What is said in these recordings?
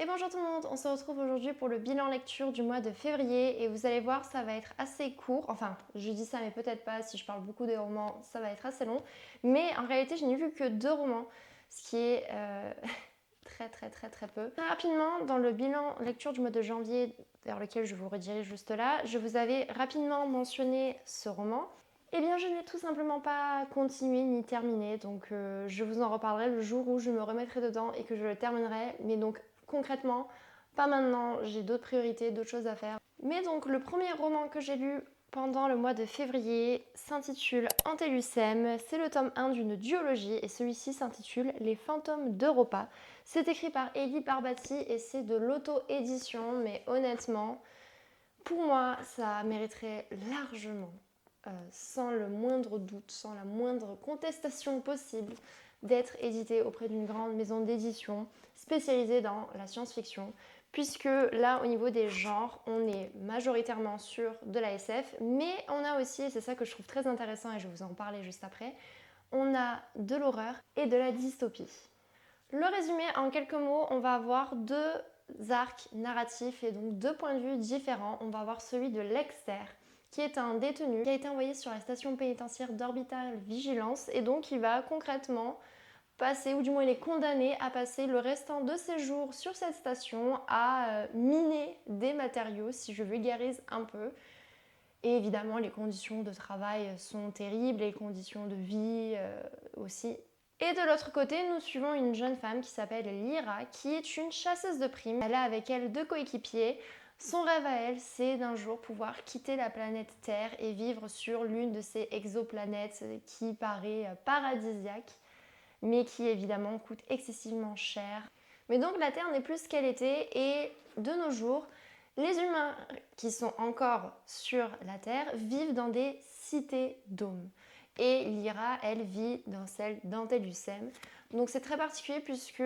Et bonjour tout le monde, on se retrouve aujourd'hui pour le bilan lecture du mois de février et vous allez voir ça va être assez court, enfin je dis ça mais peut-être pas, si je parle beaucoup des romans ça va être assez long, mais en réalité je n'ai vu que 2 romans, ce qui est très peu. Très rapidement, dans le bilan lecture du mois de janvier vers lequel je vous redirige juste là, je vous avais rapidement mentionné ce roman. Eh bien je n'ai tout simplement pas continué ni terminé, donc je vous en reparlerai le jour où je me remettrai dedans et que je le terminerai, mais donc concrètement, pas maintenant, j'ai d'autres priorités, d'autres choses à faire. Mais donc le premier roman que j'ai lu pendant le mois de février s'intitule Antélucem, c'est le tome 1 d'une duologie et celui-ci s'intitule Les fantômes d'Europa. C'est écrit par Elie Barbati et c'est de l'auto-édition, mais honnêtement, pour moi, ça mériterait largement, sans le moindre doute, sans la moindre contestation possible, d'être édité auprès d'une grande maison d'édition spécialisée dans la science-fiction, puisque là, au niveau des genres, on est majoritairement sur de la SF, mais on a aussi, et c'est ça que je trouve très intéressant et je vais vous en parler juste après, on a de l'horreur et de la dystopie. Le résumé, en quelques mots, on va avoir 2 arcs narratifs et donc 2 points de vue différents. On va avoir celui de Lexter, qui est un détenu qui a été envoyé sur la station pénitentiaire d'Orbital Vigilance et donc il va concrètement passer, ou du moins il est condamné à passer le restant de ses jours sur cette station à miner des matériaux, si je vulgarise un peu. Et évidemment, les conditions de travail sont terribles, les conditions de vie aussi. Et de l'autre côté, nous suivons une jeune femme qui s'appelle Lyra, qui est une chasseuse de primes. Elle a avec elle 2 coéquipiers. Son rêve à elle, c'est d'un jour pouvoir quitter la planète Terre et vivre sur l'une de ces exoplanètes qui paraît paradisiaque, mais qui évidemment coûte excessivement cher. Mais donc la Terre n'est plus ce qu'elle était et de nos jours, les humains qui sont encore sur la Terre vivent dans des cités-dômes. Et Lyra, elle, vit dans celle d'Antélucem. Donc c'est très particulier puisque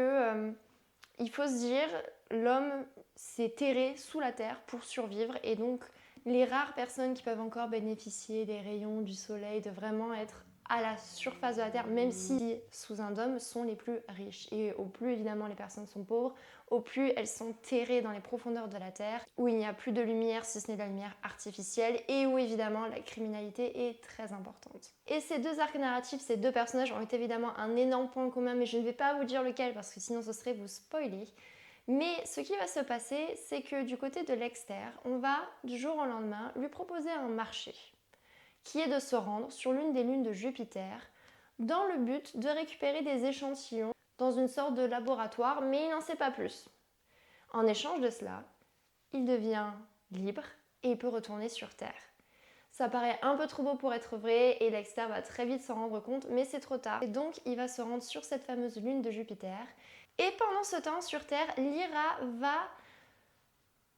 il faut se dire, l'homme s'est terré sous la terre pour survivre et donc les rares personnes qui peuvent encore bénéficier des rayons du soleil, de vraiment être à la surface de la terre, même si sous un dôme, sont les plus riches. Et au plus évidemment les personnes sont pauvres, au plus elles sont terrées dans les profondeurs de la terre, où il n'y a plus de lumière si ce n'est de la lumière artificielle et où évidemment la criminalité est très importante. Et ces 2 arcs narratifs, ces 2 personnages ont évidemment un énorme point commun, mais je ne vais pas vous dire lequel parce que sinon ce serait vous spoiler. Mais ce qui va se passer, c'est que du côté de Lexter, on va du jour au lendemain lui proposer un marché qui est de se rendre sur l'une des lunes de Jupiter dans le but de récupérer des échantillons dans une sorte de laboratoire, mais il n'en sait pas plus. En échange de cela, il devient libre et il peut retourner sur Terre. Ça paraît un peu trop beau pour être vrai et Lexter va très vite s'en rendre compte, mais c'est trop tard. Et donc il va se rendre sur cette fameuse lune de Jupiter. Et pendant ce temps, sur Terre, Lyra va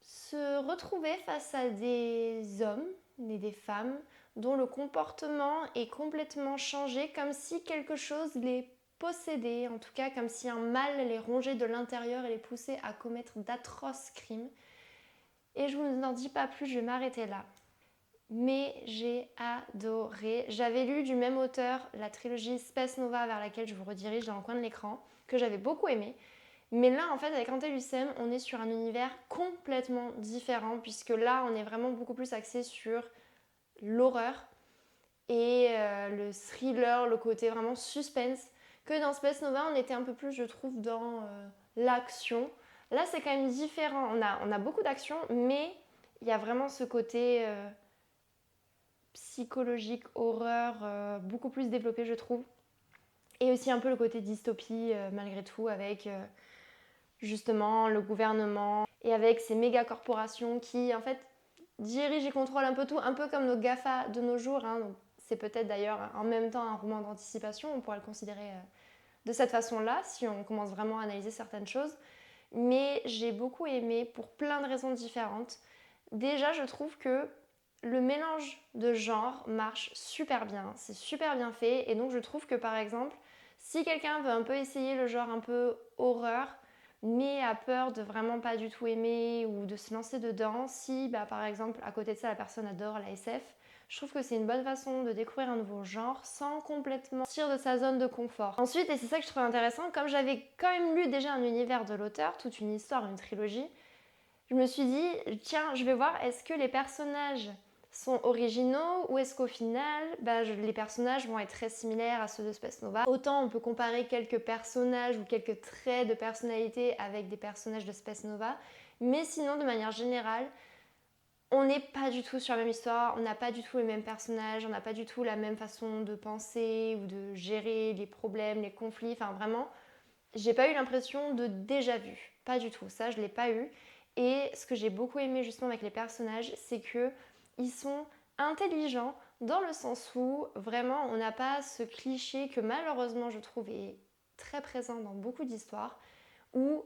se retrouver face à des hommes et des femmes dont le comportement est complètement changé, comme si quelque chose les possédait, en tout cas comme si un mal les rongeait de l'intérieur et les poussait à commettre d'atroces crimes. Et je vous en dis pas plus, je vais m'arrêter là. Mais j'ai adoré. J'avais lu du même auteur la trilogie Space Nova vers laquelle je vous redirige dans le coin de l'écran, que j'avais beaucoup aimé. Mais là, en fait, avec Antélucem, on est sur un univers complètement différent, puisque là, on est vraiment beaucoup plus axé sur l'horreur et le thriller, le côté vraiment suspense, que dans Space Nova, on était un peu plus, je trouve, dans l'action. Là, c'est quand même différent. On a beaucoup d'action, mais il y a vraiment ce côté psychologique, horreur, beaucoup plus développé, je trouve. Et aussi un peu le côté dystopie, malgré tout, avec justement le gouvernement et avec ces méga corporations qui, en fait, dirigent et contrôlent un peu tout, un peu comme nos GAFA de nos jours. Hein. Donc, c'est peut-être d'ailleurs en même temps un roman d'anticipation, on pourrait le considérer de cette façon-là, si on commence vraiment à analyser certaines choses. Mais j'ai beaucoup aimé pour plein de raisons différentes. Déjà, je trouve que le mélange de genres marche super bien, c'est super bien fait et donc je trouve que par exemple, si quelqu'un veut un peu essayer le genre un peu horreur, mais a peur de vraiment pas du tout aimer ou de se lancer dedans, si par exemple à côté de ça la personne adore la SF, Je trouve que c'est une bonne façon de découvrir un nouveau genre sans complètement sortir de sa zone de confort. Ensuite, et c'est ça que je trouve intéressant, comme j'avais quand même lu déjà un univers de l'auteur, toute une histoire, une trilogie, je me suis dit, tiens, je vais voir, est-ce que les personnages sont originaux ou est-ce qu'au final, les personnages vont être très similaires à ceux de Space Nova. Autant on peut comparer quelques personnages ou quelques traits de personnalité avec des personnages de Space Nova, mais sinon, de manière générale, on n'est pas du tout sur la même histoire, on n'a pas du tout les mêmes personnages, on n'a pas du tout la même façon de penser ou de gérer les problèmes, les conflits, enfin vraiment, j'ai pas eu l'impression de déjà vu, pas du tout, ça je l'ai pas eu. Et ce que j'ai beaucoup aimé justement avec les personnages, c'est que ils sont intelligents dans le sens où vraiment on n'a pas ce cliché que malheureusement je trouve est très présent dans beaucoup d'histoires où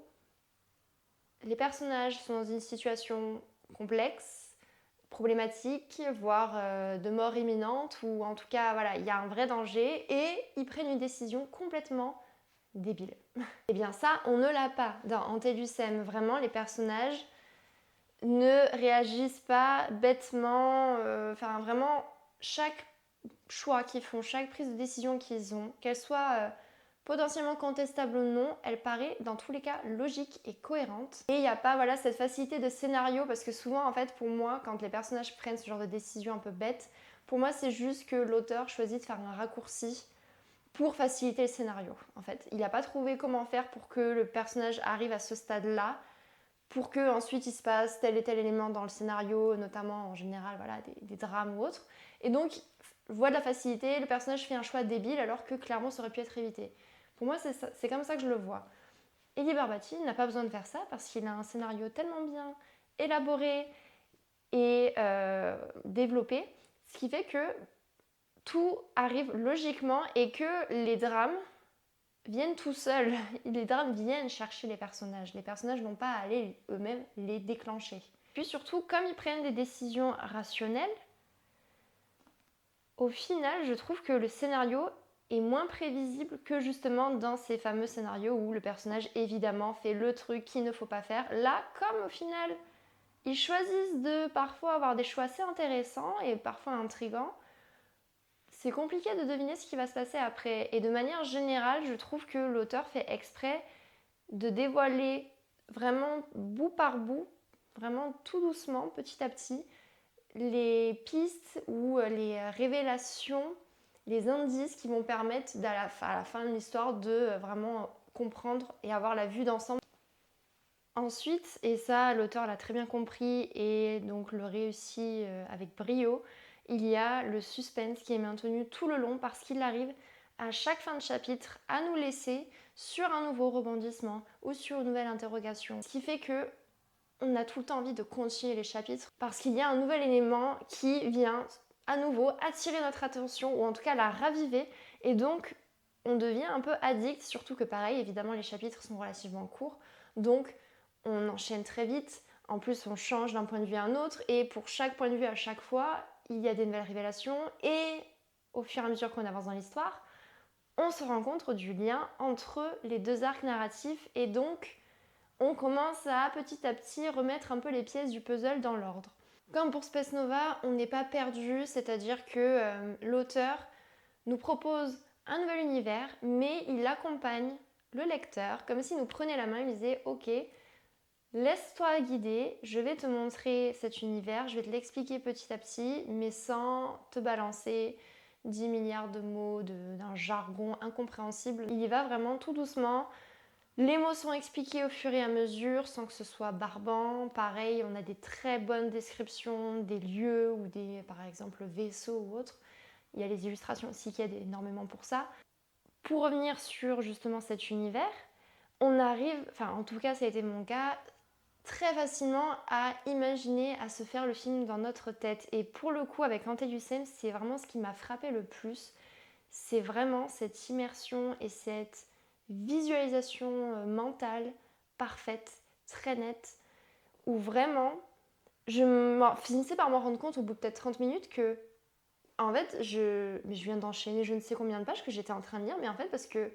les personnages sont dans une situation complexe, problématique, voire de mort imminente, ou en tout cas voilà, il y a un vrai danger et ils prennent une décision complètement débile. Et bien ça, on ne l'a pas dans Antelusem. Vraiment, les personnages ne réagissent pas bêtement. Enfin, vraiment, chaque choix qu'ils font, chaque prise de décision qu'ils ont, qu'elle soit potentiellement contestable ou non, elle paraît dans tous les cas logique et cohérente. Et il n'y a pas voilà, cette facilité de scénario, parce que souvent, en fait, pour moi, quand les personnages prennent ce genre de décision un peu bête, pour moi, c'est juste que l'auteur choisit de faire un raccourci pour faciliter le scénario. En fait, il n'a pas trouvé comment faire pour que le personnage arrive à ce stade-là, pour que ensuite il se passe tel et tel élément dans le scénario, notamment en général voilà, des drames ou autres. Et donc, voie de la facilité, le personnage fait un choix débile alors que clairement ça aurait pu être évité. Pour moi, c'est comme ça que je le vois. Eddie Barbati n'a pas besoin de faire ça parce qu'il a un scénario tellement bien élaboré et développé, ce qui fait que tout arrive logiquement et que les drames viennent tout seuls. Les drames viennent chercher les personnages. Les personnages n'ont pas à aller eux-mêmes les déclencher. Puis surtout, comme ils prennent des décisions rationnelles, au final, je trouve que le scénario est moins prévisible que justement dans ces fameux scénarios où le personnage évidemment fait le truc qu'il ne faut pas faire. Là, comme au final, ils choisissent de parfois avoir des choix assez intéressants et parfois intrigants, c'est compliqué de deviner ce qui va se passer après. Et de manière générale, je trouve que l'auteur fait exprès de dévoiler vraiment bout par bout, vraiment tout doucement, petit à petit, les pistes ou les révélations, les indices qui vont permettre à la fin de l'histoire de vraiment comprendre et avoir la vue d'ensemble. Ensuite, et ça l'auteur l'a très bien compris et donc le réussit avec brio, il y a le suspense qui est maintenu tout le long parce qu'il arrive à chaque fin de chapitre à nous laisser sur un nouveau rebondissement ou sur une nouvelle interrogation. Ce qui fait que on a tout le temps envie de continuer les chapitres parce qu'il y a un nouvel élément qui vient à nouveau attirer notre attention ou en tout cas la raviver et donc on devient un peu addict, surtout que pareil, évidemment les chapitres sont relativement courts, donc on enchaîne très vite, en plus on change d'un point de vue à un autre et pour chaque point de vue à chaque fois, il y a des nouvelles révélations et au fur et à mesure qu'on avance dans l'histoire, on se rend compte du lien entre les deux arcs narratifs et donc on commence à petit remettre un peu les pièces du puzzle dans l'ordre. Comme pour Space Nova, on n'est pas perdu, c'est-à-dire que l'auteur nous propose un nouvel univers, mais il accompagne le lecteur comme s'il nous prenait la main et disait « Ok, laisse-toi guider, je vais te montrer cet univers, je vais te l'expliquer petit à petit, mais sans te balancer 10 milliards de mots, d'un jargon incompréhensible. Il y va vraiment tout doucement. Les mots sont expliqués au fur et à mesure sans que ce soit barbant. Pareil, on a des très bonnes descriptions des lieux ou des, par exemple, vaisseaux ou autres. Il y a les illustrations aussi qui aident énormément pour ça. Pour revenir sur justement cet univers, on arrive, enfin en tout cas ça a été mon cas, très facilement à imaginer, à se faire le film dans notre tête. Et pour le coup, avec Antelusem, c'est vraiment ce qui m'a frappé le plus. C'est vraiment cette immersion et cette visualisation mentale parfaite, très nette, où vraiment, finissais par m'en rendre compte au bout de peut-être 30 minutes que, en fait, je viens d'enchaîner je ne sais combien de pages que j'étais en train de lire, mais en fait, parce que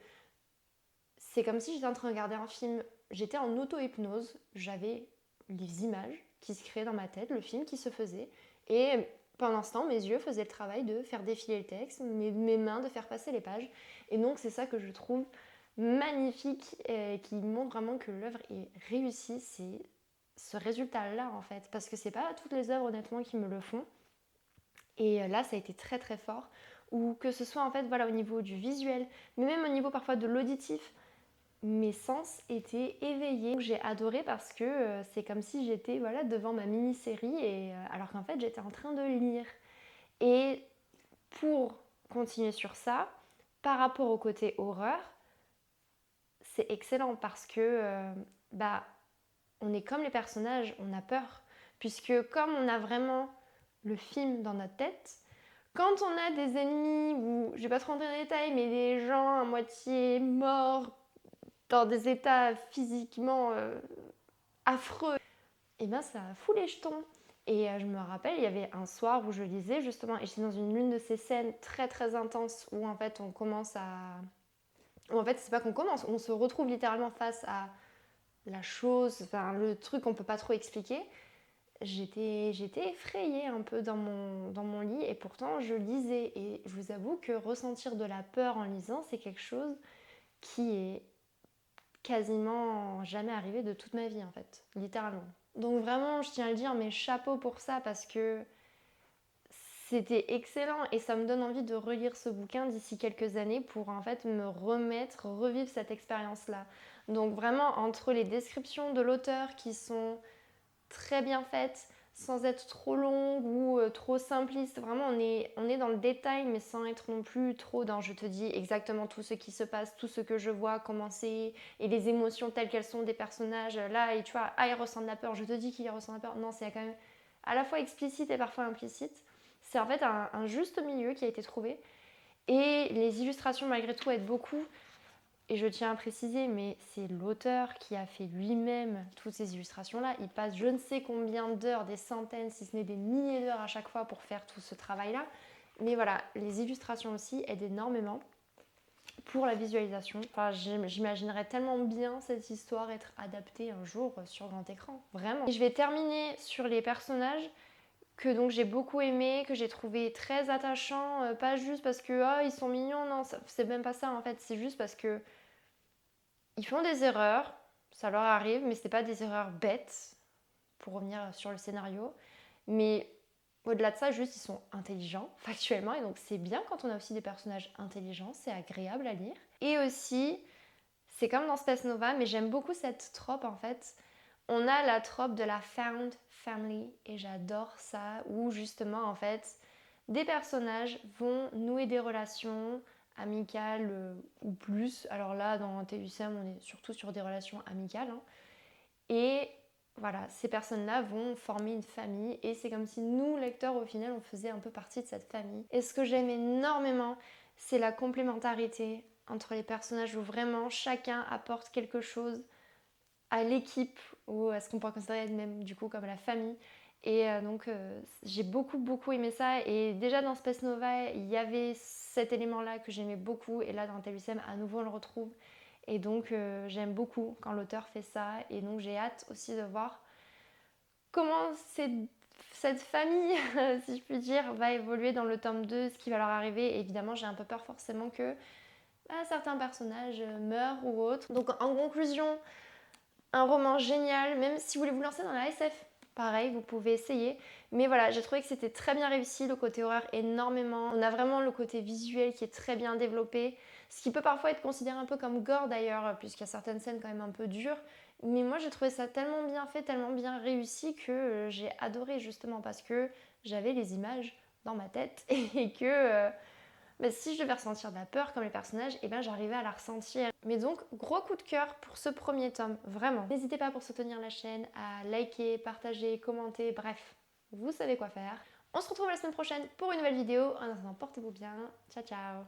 c'est comme si j'étais en train de regarder un film. J'étais en auto-hypnose, j'avais les images qui se créaient dans ma tête, le film qui se faisait, et pendant ce temps, mes yeux faisaient le travail de faire défiler le texte, mes mains de faire passer les pages. Et donc c'est ça que je trouve magnifique et qui montre vraiment que l'œuvre est réussie, c'est ce résultat-là en fait. Parce que c'est pas toutes les œuvres honnêtement qui me le font. Et là, ça a été très très fort. Ou que ce soit en fait voilà, au niveau du visuel, mais même au niveau parfois de l'auditif, mes sens étaient éveillés. J'ai adoré parce que c'est comme si j'étais voilà, devant ma mini-série, alors qu'en fait j'étais en train de lire. Et pour continuer sur ça, par rapport au côté horreur, c'est excellent parce que on est comme les personnages, on a peur. Puisque comme on a vraiment le film dans notre tête, quand on a des ennemis, ou je vais pas trop rentrer dans les détails, mais des gens à moitié morts, dans des états physiquement affreux, et ben ça fout les jetons. Et je me rappelle, il y avait un soir où je lisais justement, et j'étais dans l'une de ces scènes très très intenses où en fait on commence à... Ou en fait c'est pas qu'on commence, on se retrouve littéralement face à la chose, enfin le truc qu'on peut pas trop expliquer. J'étais effrayée un peu dans mon lit et pourtant je lisais. Et je vous avoue que ressentir de la peur en lisant, c'est quelque chose qui est quasiment jamais arrivé de toute ma vie en fait, littéralement. Donc vraiment, je tiens à le dire, mais chapeau pour ça parce que c'était excellent et ça me donne envie de relire ce bouquin d'ici quelques années pour en fait me remettre, revivre cette expérience-là. Donc vraiment, entre les descriptions de l'auteur qui sont très bien faites, sans être trop longue ou trop simpliste. Vraiment, on est dans le détail, mais sans être non plus trop dans je te dis exactement tout ce qui se passe, tout ce que je vois, comment c'est, et les émotions telles qu'elles sont des personnages. Là, et tu vois, il ressent de la peur, je te dis qu'il ressent de la peur. Non, c'est quand même à la fois explicite et parfois implicite. C'est en fait un juste milieu qui a été trouvé. Et les illustrations, malgré tout, aident beaucoup. Et je tiens à préciser, mais c'est l'auteur qui a fait lui-même toutes ces illustrations-là. Il passe je ne sais combien d'heures, des centaines, si ce n'est des milliers d'heures à chaque fois pour faire tout ce travail-là. Mais voilà, les illustrations aussi aident énormément pour la visualisation. Enfin, j'imaginerais tellement bien cette histoire être adaptée un jour sur grand écran, vraiment. Et je vais terminer sur les personnages que donc j'ai beaucoup aimé, que j'ai trouvé très attachants, pas juste parce que ils sont mignons, non, c'est même pas ça en fait, c'est juste parce que ils font des erreurs, ça leur arrive, mais c'est pas des erreurs bêtes, pour revenir sur le scénario. Mais au-delà de ça, juste ils sont intelligents, factuellement, et donc c'est bien quand on a aussi des personnages intelligents, c'est agréable à lire. Et aussi, c'est comme dans Space Nova, mais j'aime beaucoup cette trope en fait. On a la trope de la found family, et j'adore ça, où justement en fait, des personnages vont nouer des relations amicales ou plus. Alors là, dans TUCM, on est surtout sur des relations amicales. Hein. Et voilà, ces personnes-là vont former une famille et c'est comme si nous, lecteurs, au final, on faisait un peu partie de cette famille. Et ce que j'aime énormément, c'est la complémentarité entre les personnages où vraiment chacun apporte quelque chose à l'équipe ou à ce qu'on pourrait considérer même du coup comme la famille. Et donc j'ai beaucoup aimé ça. Et déjà dans Space Nova, il y avait cet élément-là que j'aimais beaucoup. Et là dans TLUCM, à nouveau on le retrouve. Et donc j'aime beaucoup quand l'auteur fait ça. Et donc j'ai hâte aussi de voir comment cette famille, si je puis dire, va évoluer dans le tome 2, ce qui va leur arriver. Et évidemment j'ai un peu peur forcément que certains personnages meurent ou autres. Donc en conclusion, un roman génial, même si vous voulez vous lancer dans la SF, pareil, vous pouvez essayer. Mais voilà, j'ai trouvé que c'était très bien réussi, le côté horreur énormément. On a vraiment le côté visuel qui est très bien développé, ce qui peut parfois être considéré un peu comme gore d'ailleurs, puisqu'il y a certaines scènes quand même un peu dures. Mais moi j'ai trouvé ça tellement bien fait, tellement bien réussi que j'ai adoré justement parce que j'avais les images dans ma tête et que mais si je devais ressentir de la peur comme les personnages, et ben j'arrivais à la ressentir. Mais donc, gros coup de cœur pour ce premier tome, vraiment. N'hésitez pas pour soutenir la chaîne à liker, partager, commenter, bref, vous savez quoi faire. On se retrouve la semaine prochaine pour une nouvelle vidéo. En attendant, portez-vous bien. Ciao ciao.